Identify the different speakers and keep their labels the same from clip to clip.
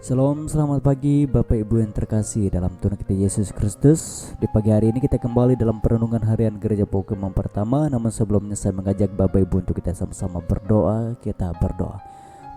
Speaker 1: Shalom, selamat pagi Bapak Ibu yang terkasih dalam Tuhan kita Yesus Kristus. Di pagi hari ini kita kembali dalam perenungan harian Gereja Pokemon pertama. Namun sebelumnya saya mengajak Bapak Ibu untuk kita sama-sama berdoa. Kita berdoa.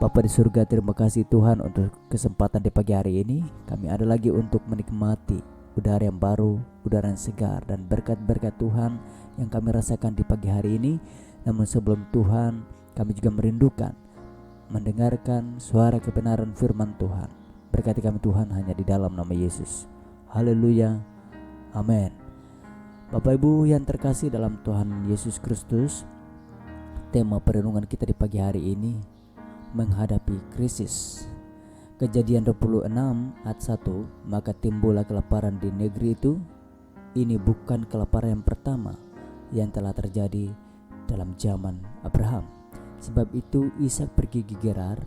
Speaker 1: Bapa di surga, terima kasih Tuhan untuk kesempatan di pagi hari ini. Kami ada lagi untuk menikmati udara yang baru, udara yang segar, dan berkat-berkat Tuhan yang kami rasakan di pagi hari ini. Namun sebelum Tuhan, kami juga merindukan mendengarkan suara kebenaran firman Tuhan. Berkati kami Tuhan hanya di dalam nama Yesus. Haleluya. Amin. Bapak Ibu yang terkasih dalam Tuhan Yesus Kristus, tema perenungan kita di pagi hari ini menghadapi krisis. Kejadian 26 ayat 1, maka timbullah kelaparan di negeri itu. Ini bukan kelaparan yang pertama yang telah terjadi dalam zaman Abraham. Sebab itu Ishak pergi ke Gerar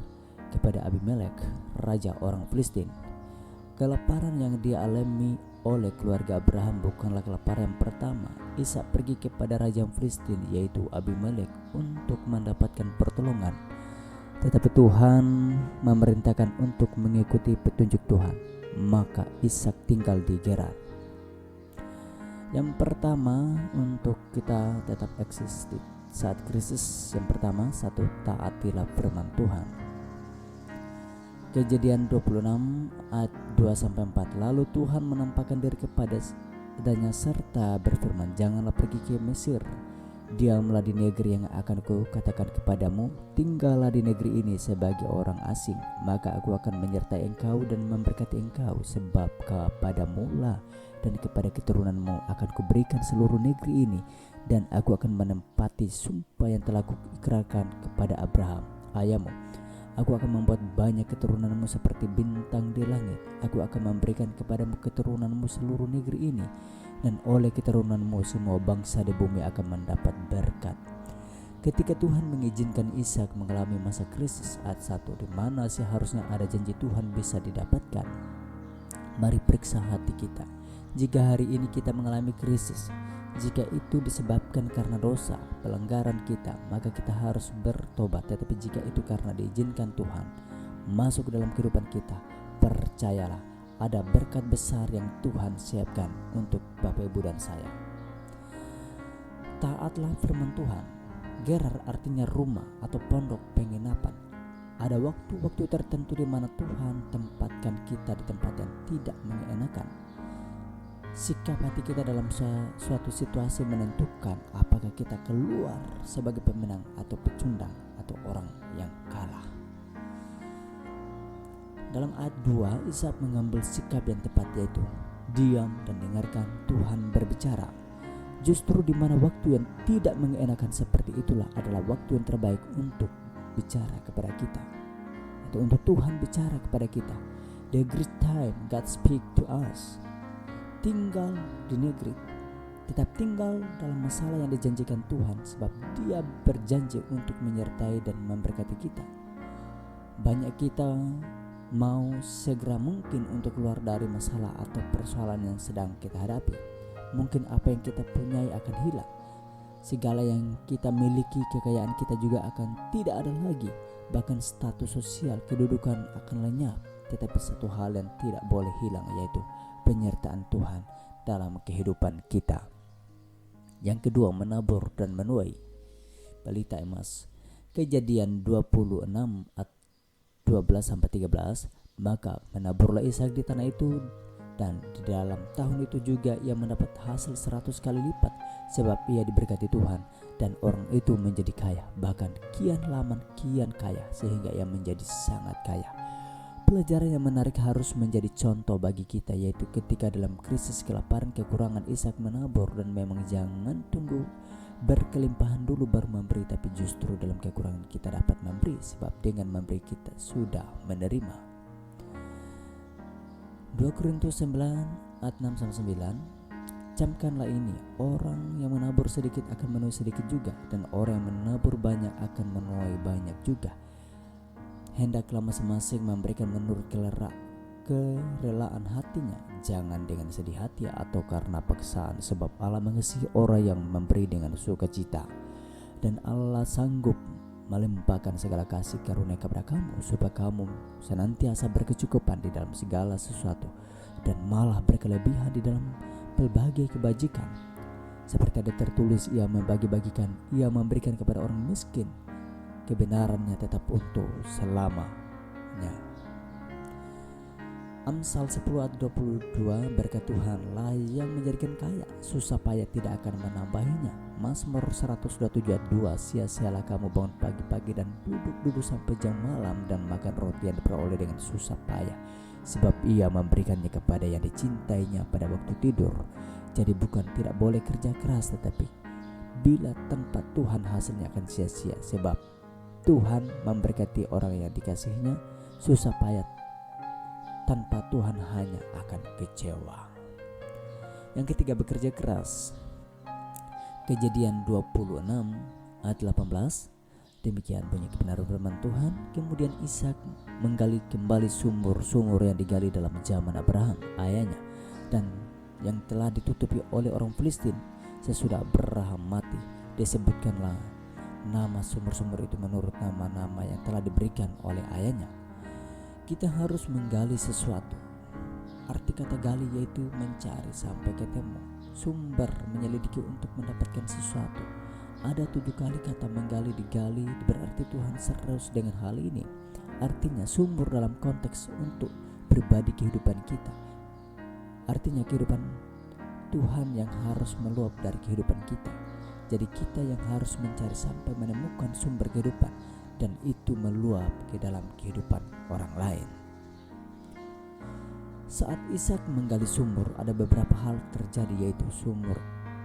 Speaker 1: kepada Abimelek, raja orang Filistin. Kelaparan yang dialami oleh keluarga Abraham bukanlah kelaparan yang pertama. Ishak pergi kepada raja Filistin, yaitu Abimelek, untuk mendapatkan pertolongan. Tetapi Tuhan memerintahkan untuk mengikuti petunjuk Tuhan. Maka Ishak tinggal di Gerar. Yang pertama, untuk kita tetap eksis saat krisis, yang pertama, satu, taatilah firman Tuhan. Kejadian 26 ayat 2-4. Lalu Tuhan menampakkan diri kepadanya serta berfirman, janganlah pergi ke Mesir, diamlah di negeri yang akan kukatakan kepadamu. Tinggallah di negeri ini sebagai orang asing, maka aku akan menyertai engkau dan memberkati engkau, sebab kepadamu lah dan kepada keturunanmu akan kuberikan seluruh negeri ini, dan aku akan menempati sumpah yang telah kuikrarkan kepada Abraham ayahmu. Aku akan membuat banyak keturunanmu seperti bintang di langit. Aku akan memberikan kepadamu keturunanmu seluruh negeri ini, dan oleh keturunanmu semua bangsa di bumi akan mendapat berkat. Ketika Tuhan mengizinkan Ishak mengalami masa krisis, ayat 1, di mana seharusnya ada janji Tuhan bisa didapatkan. Mari periksa hati kita. Jika hari ini kita mengalami krisis, jika itu disebabkan karena dosa, pelanggaran kita, maka kita harus bertobat. Tetapi jika itu karena diizinkan Tuhan masuk dalam kehidupan kita, percayalah ada berkat besar yang Tuhan siapkan untuk Bapak Ibu dan saya. Taatlah firman Tuhan. Gerar artinya rumah atau pondok penginapan. Ada waktu-waktu tertentu di mana Tuhan tempatkan kita di tempat yang tidak mengenakan. Sikap hati kita dalam suatu situasi menentukan apakah kita keluar sebagai pemenang atau pecundang atau orang yang kalah. Dalam ayat 2, Ishak mengambil sikap yang tepat, yaitu diam dan dengarkan Tuhan berbicara. Justru di mana waktu yang tidak mengenakan seperti itulah adalah waktu yang terbaik untuk bicara kepada kita, atau untuk Tuhan bicara kepada kita. The great time God speak to us. Tinggal di negeri, tetap tinggal dalam masalah yang dijanjikan Tuhan, sebab Dia berjanji untuk menyertai dan memberkati kita. Banyak kita mau segera mungkin untuk keluar dari masalah atau persoalan yang sedang kita hadapi. Mungkin apa yang kita punyai akan hilang. Segala yang kita miliki, kekayaan kita juga akan tidak ada lagi. Bahkan status sosial, kedudukan akan lenyap. Tetapi satu hal yang tidak boleh hilang, yaitu penyertaan Tuhan dalam kehidupan kita. Yang kedua, menabur dan menuai. Balita emas. Kejadian 26 ayat 12-13. Maka menaburlah Ishak di tanah itu, dan di dalam tahun itu juga ia mendapat hasil 100 kali lipat, sebab ia diberkati Tuhan, dan orang itu menjadi kaya, bahkan kian lama kian kaya, sehingga ia menjadi sangat kaya. Pelajaran yang menarik harus menjadi contoh bagi kita, yaitu ketika dalam krisis kelaparan, kekurangan, Ishak menabur, dan memang jangan tunggu berkelimpahan dulu baru memberi, tapi justru dalam kekurangan kita dapat memberi, sebab dengan memberi kita sudah menerima. 2 Korintus 9 ayat 6-9. Camkanlah ini, orang yang menabur sedikit akan menuai sedikit juga, dan orang yang menabur banyak akan menuai banyak juga. Hendaklah masing-masing memberikan menurut kerelaan hatinya, jangan dengan sedih hati atau karena paksaan, sebab Allah mengasihi orang yang memberi dengan sukacita, dan Allah sanggup melimpahkan segala kasih karunia kepada kamu, supaya kamu senantiasa berkecukupan di dalam segala sesuatu, dan malah berkelebihan di dalam berbagai kebajikan. Seperti ada tertulis, ia membagi-bagikan, ia memberikan kepada orang miskin, kebenarannya tetap untuk selamanya. Amsal 10:22, berkat Tuhanlah yang menjadikan kaya, susah payah tidak akan menambahinya. Mazmur 127:2, sia-sialah kamu bangun pagi-pagi dan duduk-duduk sampai jam malam dan makan roti yang diperoleh dengan susah payah, sebab ia memberikannya kepada yang dicintainya pada waktu tidur. Jadi bukan tidak boleh kerja keras, tetapi bila tanpa Tuhan hasilnya akan sia-sia, sebab Tuhan memberkati orang yang dikasihinya. Susah payah tanpa Tuhan hanya akan kecewa. Yang ketiga, bekerja keras. Kejadian 26 ayat 18, demikian bunyi kebenaran firman Tuhan. Kemudian Ishak menggali kembali sumur-sumur yang digali dalam zaman Abraham ayahnya, dan yang telah ditutupi oleh orang Filistin sesudah Abraham mati. Disebutkanlah nama sumur-sumur itu menurut nama-nama yang telah diberikan oleh ayahnya. Kita harus menggali sesuatu. Arti kata gali yaitu mencari sampai ketemu, sumber, menyelidiki untuk mendapatkan sesuatu. Ada 7 kali kata menggali, digali, berarti Tuhan serius dengan hal ini. Artinya sumber dalam konteks untuk pribadi kehidupan kita. Artinya kehidupan Tuhan yang harus meluap dari kehidupan kita. Jadi kita yang harus mencari sampai menemukan sumber kehidupan, dan itu meluap ke dalam kehidupan orang lain. Saat Ishak menggali sumur, ada beberapa hal terjadi, yaitu sumur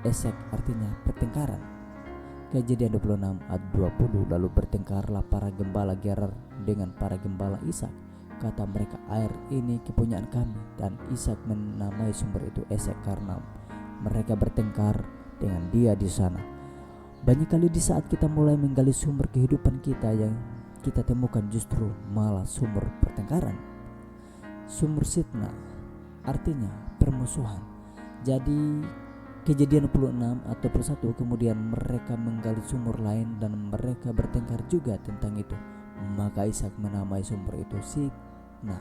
Speaker 1: Esek, artinya pertengkaran. Kejadian 26 ayat 20, lalu bertengkarlah para gembala Gerar dengan para gembala Ishak. Kata mereka, air ini kepunyaan kami. Dan Ishak menamai sumber itu Esek karena mereka bertengkar dengan dia di sana. Banyak kali di saat kita mulai menggali sumber kehidupan kita, yang kita temukan justru malah sumber pertengkaran. Sumur Sitna artinya permusuhan. Jadi Kejadian 26 atau 21, kemudian mereka menggali sumur lain dan mereka bertengkar juga tentang itu. Maka Ishak menamai sumber itu Sitna.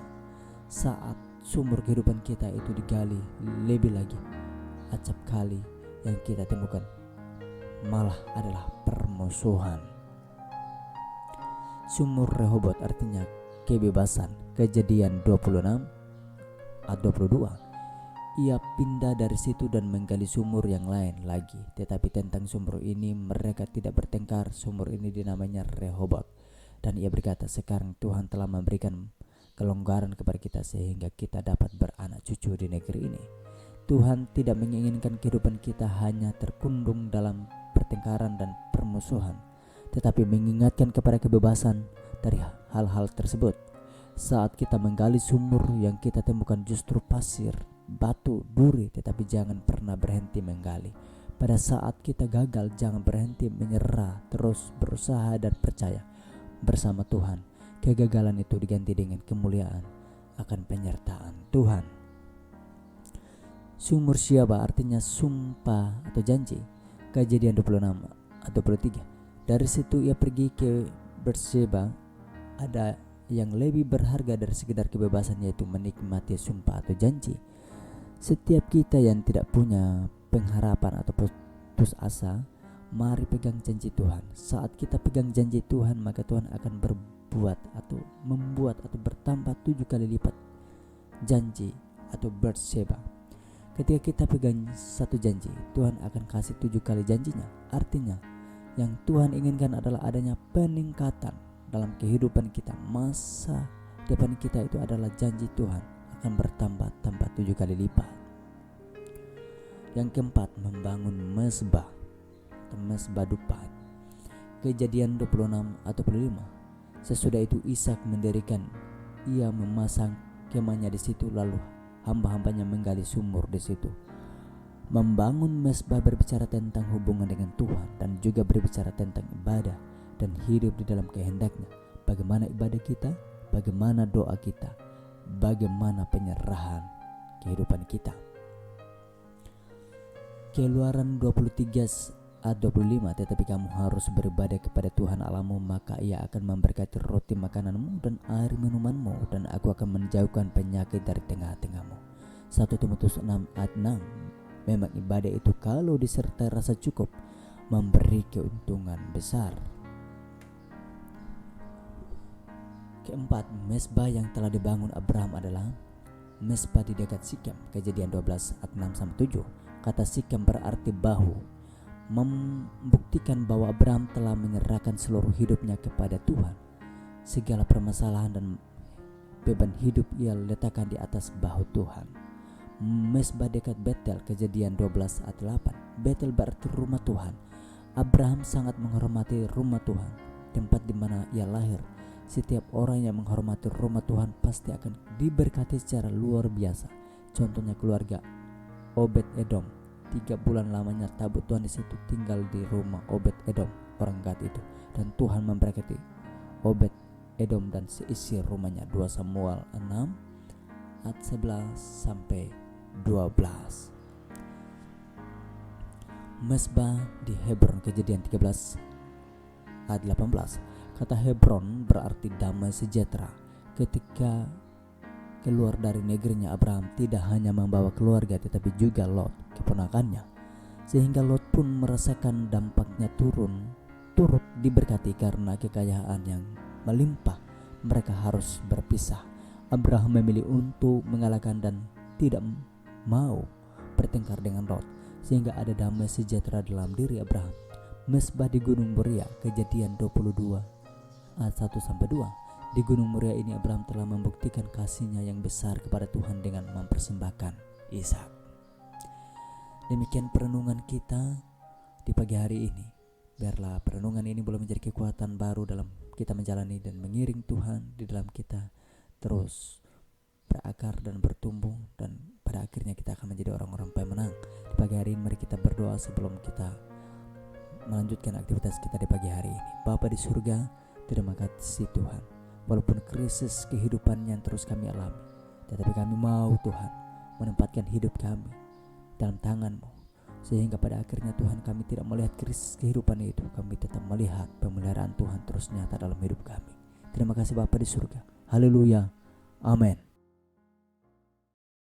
Speaker 1: Saat sumur kehidupan kita itu digali lebih lagi, acap kali yang kita temukan malah adalah permusuhan. Sumur Rehobot artinya kebebasan. Kejadian 26 ayat 22, ia pindah dari situ dan menggali sumur yang lain lagi. Tetapi tentang sumur ini mereka tidak bertengkar. Sumur ini dinamanya Rehobot. Dan ia berkata, sekarang Tuhan telah memberikan kelonggaran kepada kita sehingga kita dapat beranak cucu di negeri ini. Tuhan tidak menginginkan kehidupan kita hanya terkundung dalam pertengkaran dan permusuhan, tetapi mengingatkan kepada kebebasan dari hal-hal tersebut. Saat kita menggali sumur, yang kita temukan justru pasir, batu, duri, tetapi jangan pernah berhenti menggali. Pada saat kita gagal, jangan berhenti menyerah, terus berusaha dan percaya bersama Tuhan. Kegagalan itu diganti dengan kemuliaan akan penyertaan Tuhan. Sumur Syaba artinya sumpah atau janji. Kejadian 26 atau 23, dari situ ia pergi ke Berseba. Ada yang lebih berharga dari sekedar kebebasan, yaitu menikmati sumpah atau janji. Setiap kita yang tidak punya pengharapan atau putus asa, mari pegang janji Tuhan. Saat kita pegang janji Tuhan, maka Tuhan akan berbuat atau membuat atau bertambah 7 kali lipat janji atau Berseba. Ketika kita pegang satu janji, Tuhan akan kasih 7 kali janjinya. Artinya yang Tuhan inginkan adalah adanya peningkatan dalam kehidupan kita. Masa depan kita itu adalah janji Tuhan akan bertambah 7 kali lipat. Yang keempat, membangun mezbah atau mezbah dupat. Kejadian 26 atau 25, sesudah itu Ishak mendirikan, ia memasang kemahnya di situ, lalu hamba-hambanya menggali sumur di situ. Membangun mezbah berbicara tentang hubungan dengan Tuhan dan juga berbicara tentang ibadah dan hidup di dalam kehendaknya. Bagaimana ibadah kita, bagaimana doa kita, bagaimana penyerahan kehidupan kita. Keluaran 23 Ayat 25, tetapi kamu harus beribadah kepada Tuhan Allahmu, maka Ia akan memberkati roti makananmu dan air minumanmu, dan aku akan menjauhkan penyakit dari tengah-tengahmu. 1 Timotius 6 ayat 6. Memang ibadah itu kalau disertai rasa cukup memberi keuntungan besar. Keempat, mesbah yang telah dibangun Abraham adalah mesbah di dekat Sikem. Kejadian 12 ayat 6-7. Kata Sikem berarti bahu, membuktikan bahwa Abraham telah menyerahkan seluruh hidupnya kepada Tuhan. Segala permasalahan dan beban hidup ia letakkan di atas bahu Tuhan. Mesbah dekat Betel. Kejadian 12 ayat 8. Betel berarti rumah Tuhan. Abraham sangat menghormati rumah Tuhan, tempat di mana ia lahir. Setiap orang yang menghormati rumah Tuhan pasti akan diberkati secara luar biasa. Contohnya keluarga Obed Edom. 3 bulan lamanya tabut Tuhan di situ, tinggal di rumah Obed Edom, orang Gad itu, dan Tuhan memberkati Obed Edom dan seisi rumahnya. 2 Samuel 6 ayat 11-12. Mesbah di Hebron. Kejadian 13 ayat 18. Kata Hebron berarti damai sejahtera. Ketika keluar dari negerinya, Abraham tidak hanya membawa keluarga tetapi juga Lot, keponakannya, sehingga Lot pun merasakan dampaknya turut diberkati karena kekayaan yang melimpah. Mereka harus berpisah. Abraham memilih untuk mengalahkan dan tidak mau bertengkar dengan Lot, sehingga ada damai sejahtera dalam diri Abraham. Mesbah di Gunung Moria. Kejadian 22 ayat 1-2. Di Gunung Moria ini Abraham telah membuktikan kasihnya yang besar kepada Tuhan dengan mempersembahkan Ishak. Demikian perenungan kita di pagi hari ini. Biarlah perenungan ini boleh menjadi kekuatan baru dalam kita menjalani dan mengiring Tuhan di dalam kita, terus berakar dan bertumbuh, dan pada akhirnya kita akan menjadi orang-orang pemenang. Di pagi hari ini mari kita berdoa sebelum kita melanjutkan aktivitas kita di pagi hari ini. Bapa di surga, terima kasih Tuhan. Walaupun krisis kehidupan yang terus kami alami, tetapi kami mau Tuhan menempatkan hidup kami dalam tangan-Mu, sehingga pada akhirnya Tuhan kami tidak melihat krisis kehidupan itu, kami tetap melihat pemeliharaan Tuhan terus nyata dalam hidup kami. Terima kasih Bapa di surga. Haleluya. Amin.